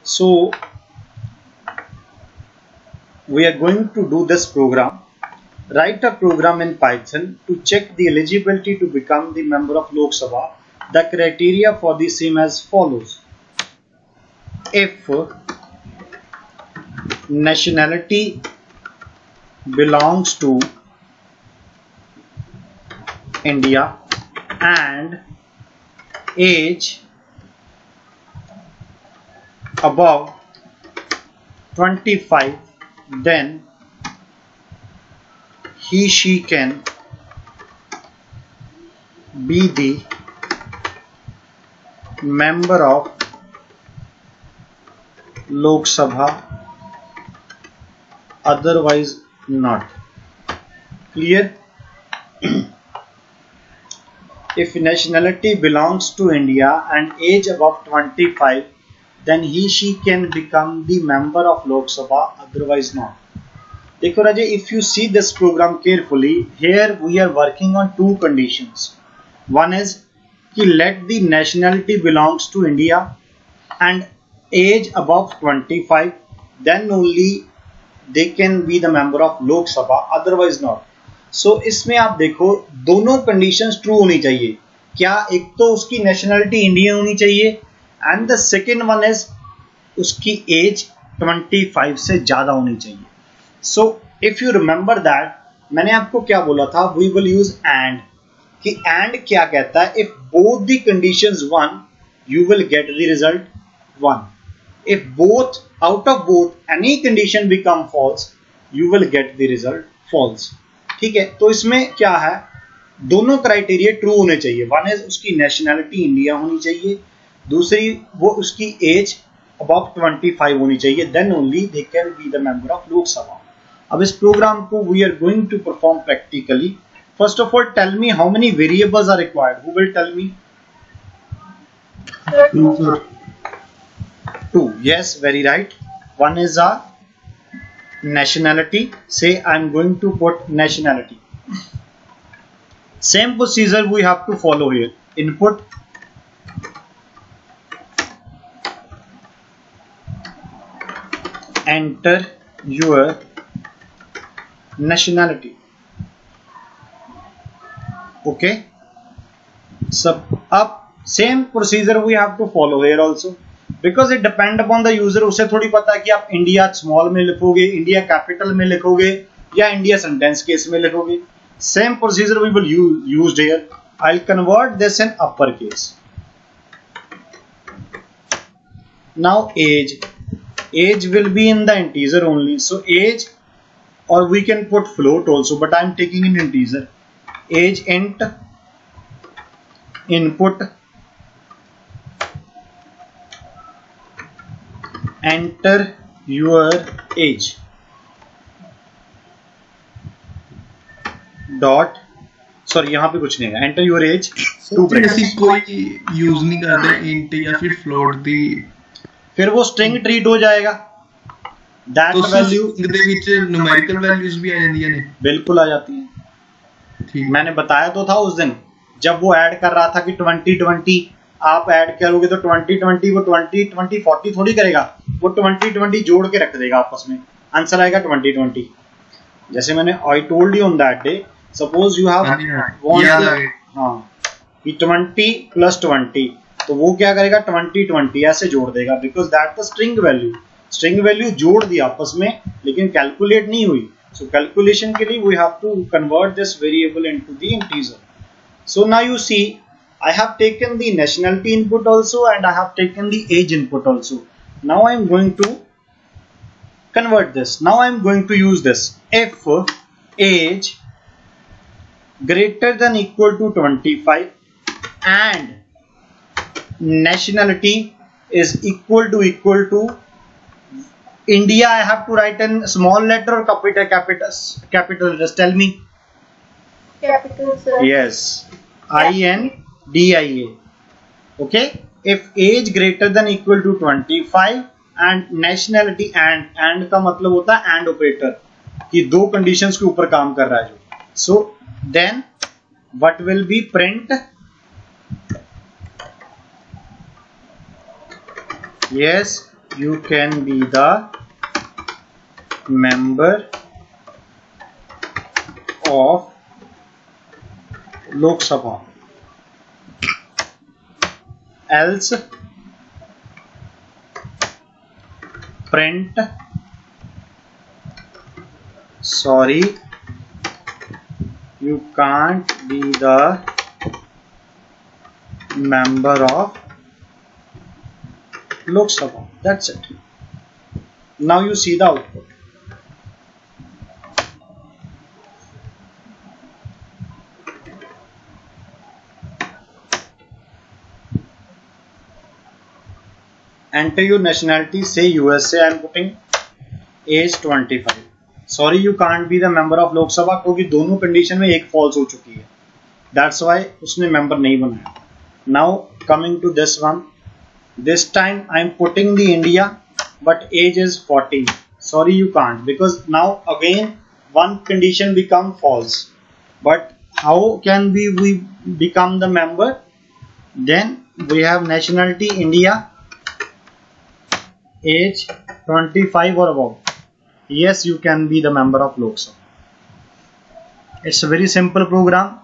So we are going to do this program. Write a program in Python to check the eligibility to become the member of Lok Sabha. The criteria for the same as follows. If nationality belongs to India and age above 25, then she can be the member of Lok Sabha, otherwise not. Clear? If nationality belongs to India and age above 25, then she can become the member of Lok Sabha, otherwise not. देखो राजे, if you see this program carefully, here we are working on two conditions. One is कि let the nationality belongs to India and age above 25, then only they can be the member of Lok Sabha, otherwise not. So इसमें आप देखो दोनों conditions true होनी चाहिए. क्या? एक तो उसकी nationality इंडियन होनी चाहिए and the second one is उसकी age 25 से ज़्यादा होनी चाहिए. So if you remember that, मैंने आपको क्या बोला था, we will use and. कि and क्या कहता है, if both the conditions 1, you will get the result 1. If both, out of both, any condition become false, you will get the result false. ठीक है, तो इसमें क्या है, दोनों क्राइटेरिया ट्रू होने चाहिए. वन इज उसकी नेशनैलिटी इंडिया होनी चाहिए, दूसरी वो उसकी एज अबव 25 होनी चाहिए, then only they can be the member of Lok Sabha. अब इस प्रोग्राम को we are going to perform practically. First of all tell me how many variables are required. Who will tell me? 2. Yes, very right. One is a nationality. Say I am going to put nationality. Same procedure we have to follow here. Input, enter your nationality. Okay. So up same procedure we have to follow here also. Because it depend upon the user. उसे थोड़ी पता है कि आप India small में लिखोगे, India capital में लिखोगे या इंडिया सेंटेंस केस में लिखोगे. Same procedure we will used here. I will convert this in upper case. Now age will be in the integer only. So age, or we can put float also, but I am taking in integer. Age int, input, enter your age dot, sorry यहाँ पे कुछ नहीं है. enter your age two brackets. कोई use नहीं करते int या फिर फ्लोट दी, फिर वो स्ट्रिंग ट्रीट हो जाएगा. दैट वैल्यू ਦੇ ਵਿੱਚ न्यूमेरिकल वैल्यूज भी आ ਜਾਂਦੀਆਂ ने. बिल्कुल आ जाती हैं. ठीक, मैंने बताया तो था उस दिन जब वो ऐड कर रहा था कि 2020 आप ऐड करोगे तो 2020 वो 20 40 थोड़ी करेगा, वो 20 जोड़ के रख देगा आपस में, आंसर आएगा 2020. जैसे मैंने I told you on that day, suppose you have हाँ कि 20 प्लस 20, तो वो क्या करेगा 20 ऐसे जोड़ देगा, because that the string value. String value जोड़ दी आपस में लेकिन कैलकुलेट नहीं हुई. सो कैलकुलेशन के लिए we have to convert this variable into the integer. So now you see I have taken the nationality input also and I have taken the age input also. Now I am going to convert this. Now I am going to use this. If age greater than equal to 25 and nationality is equal to India, I have to write in small letter or capital. Just tell me. Capital, sir. Yes. INDIA. Okay. If age greater than equal to 25 and nationality and का मतलब होता है and operator कि दो conditions के ऊपर काम कर रहा है जो. So then what will be print? Yes, you can be the member of Lok Sabha. Else, print, sorry, you can't be the member of Lok Sabha. That's it. Now you see the output. Enter your nationality, say USA. I am putting age 25. Sorry, you can't be the member of Lok Sabha क्योंकि दोनों condition में एक false हो चुकी है. That's why उसने member नहीं बनाया. Now coming to this one. This time I am putting the India, but age is 14. Sorry, you can't, because now again one condition become false. But how can we become the member? Then we have nationality India, age 25 or above. Yes, you can be the member of Lok Sabha. It's a very simple program.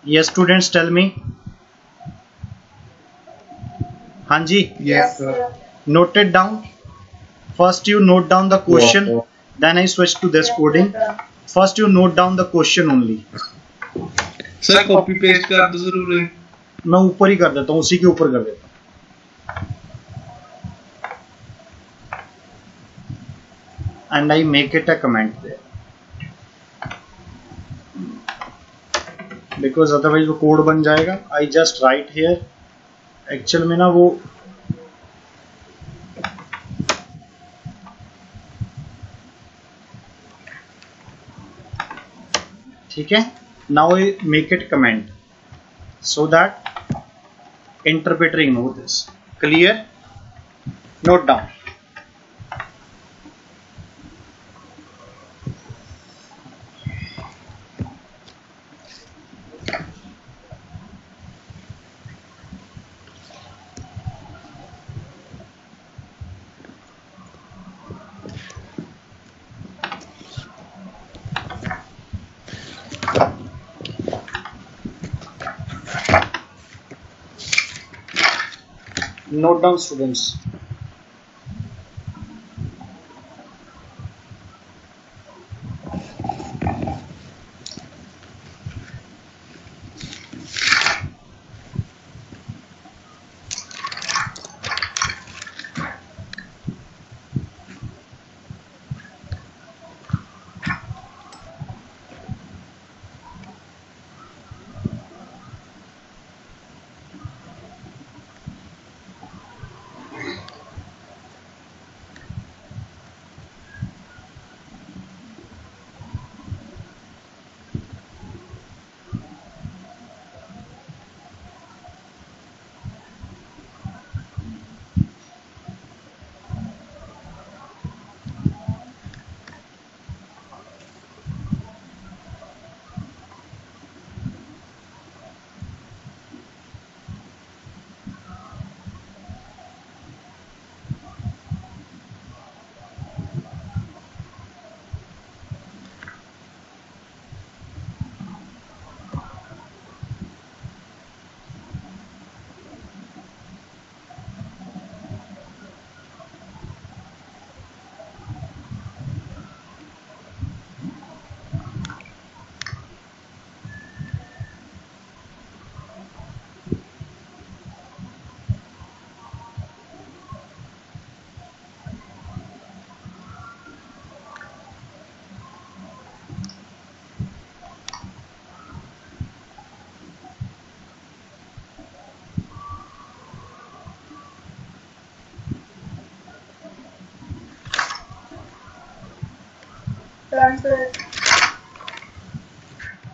Yes, students, tell me. Hanji? Yes, sir. Note it down. First you note down the question, then I switch to this coding. First you note down the question only. Sir copy paste कर दो जरूर है. मैं ऊपर ही कर देता हूँ, उसी के ऊपर कर देता हूँ. And I make it a comment there, because otherwise वो कोड बन जाएगा. I just write here. Actual में ना वो ठीक है. Now I make it comment so that interpreter know this. Clear? Note down. Note down, students.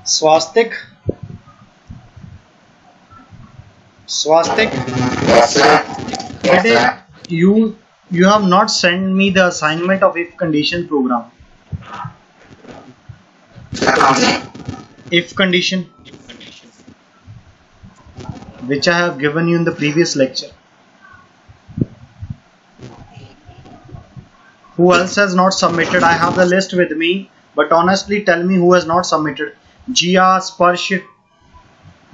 Swastik. You have not sent me the assignment of if condition program. If condition, which I have given you in the previous lecture. Who else has not submitted? I have the list with me, but honestly tell me who has not submitted. Jia, Sparsh,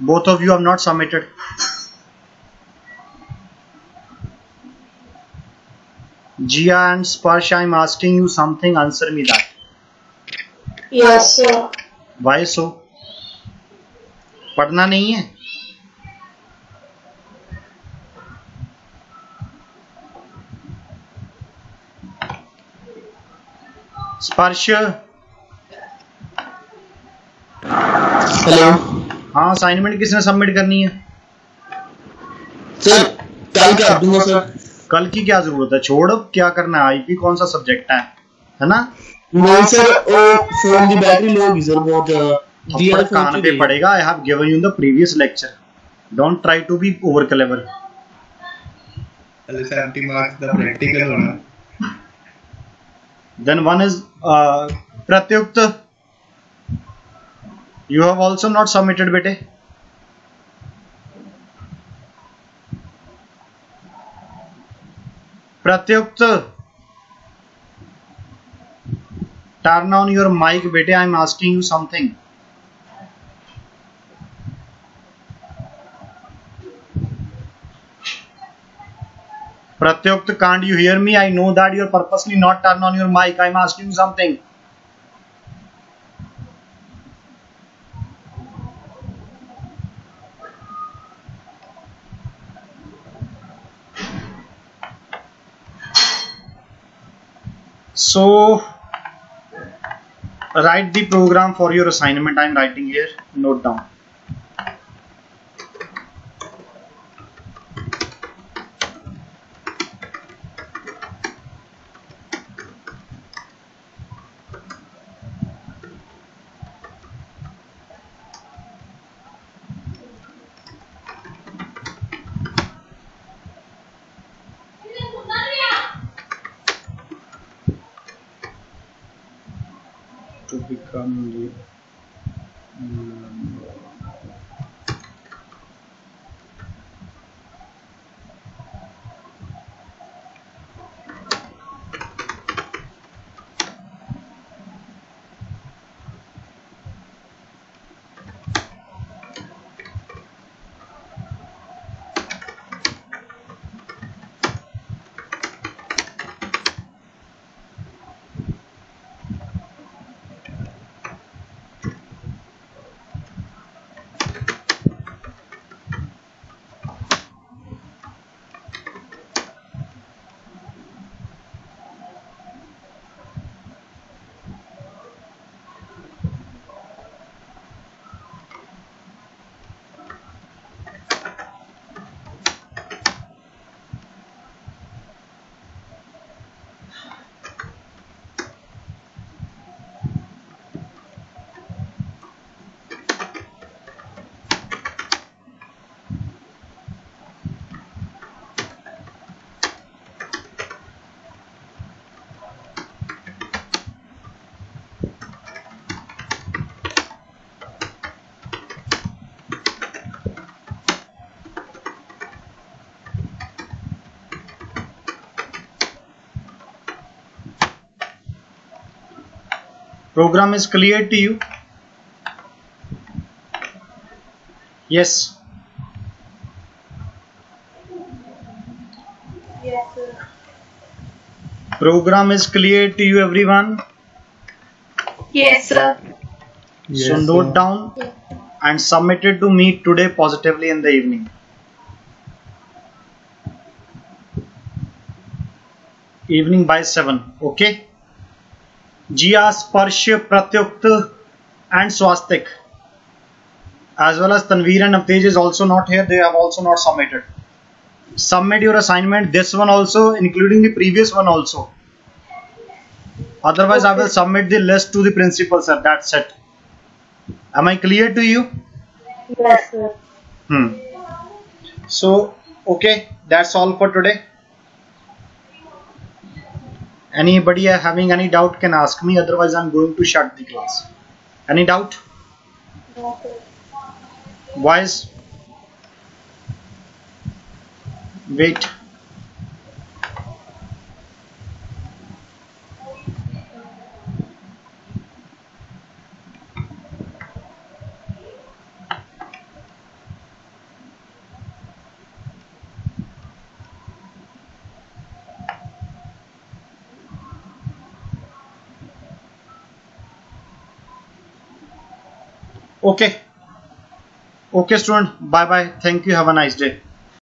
both of you have not submitted. Jia and Sparsh, I'm asking you something, answer me that. Yes, sir. Why so? पढ़ना नहीं है? स्पर्श, hello हाँ assignment किसने submit करनी है? Sir, कल कर दूंगा सर। कल की क्या जरूरत है, छोड़ अब क्या करना है, आईपी कौन सा सब्जेक्ट है ना? नहीं सर, फोन की बैटरी लो होगी सर बहुत ज्यादा। ऊपर कान पे पड़ेगा। I have given you the previous lecture, don't try to be over clever. पहले 70 मार्क्स द प्रैक्टिकल होना। Then one is Pratyukt. You have also not submitted, bete. Pratyukt, turn on your mic, bete. I am asking you something. Pratyukt, can't you hear me? I know that you're purposely not turn on your mic. I'm asking you something. So, write the program for your assignment. I'm writing here. Note down. To become the program is clear to you? Yes. Yes, sir. Program is clear to you, everyone? Yes, sir. Yes, So note sir. down Yes. and submit it to me today positively in the evening. Evening by 7. Okay. Jia, Sparsh, Pratyukt and Swastik, as well as Tanveer and Avtej is also not here. They have also not submitted. Submit your assignment, this one also, including the previous one also. Otherwise, I will submit the list to the principal, sir. That's it. Am I clear to you? Yes, sir. So, okay, that's all for today. Anybody having any doubt can ask me, otherwise I'm going to shut the class. Any doubt? No, sir. Boys? Wait. Okay. Okay, student. Bye bye. Thank you. Have a nice day.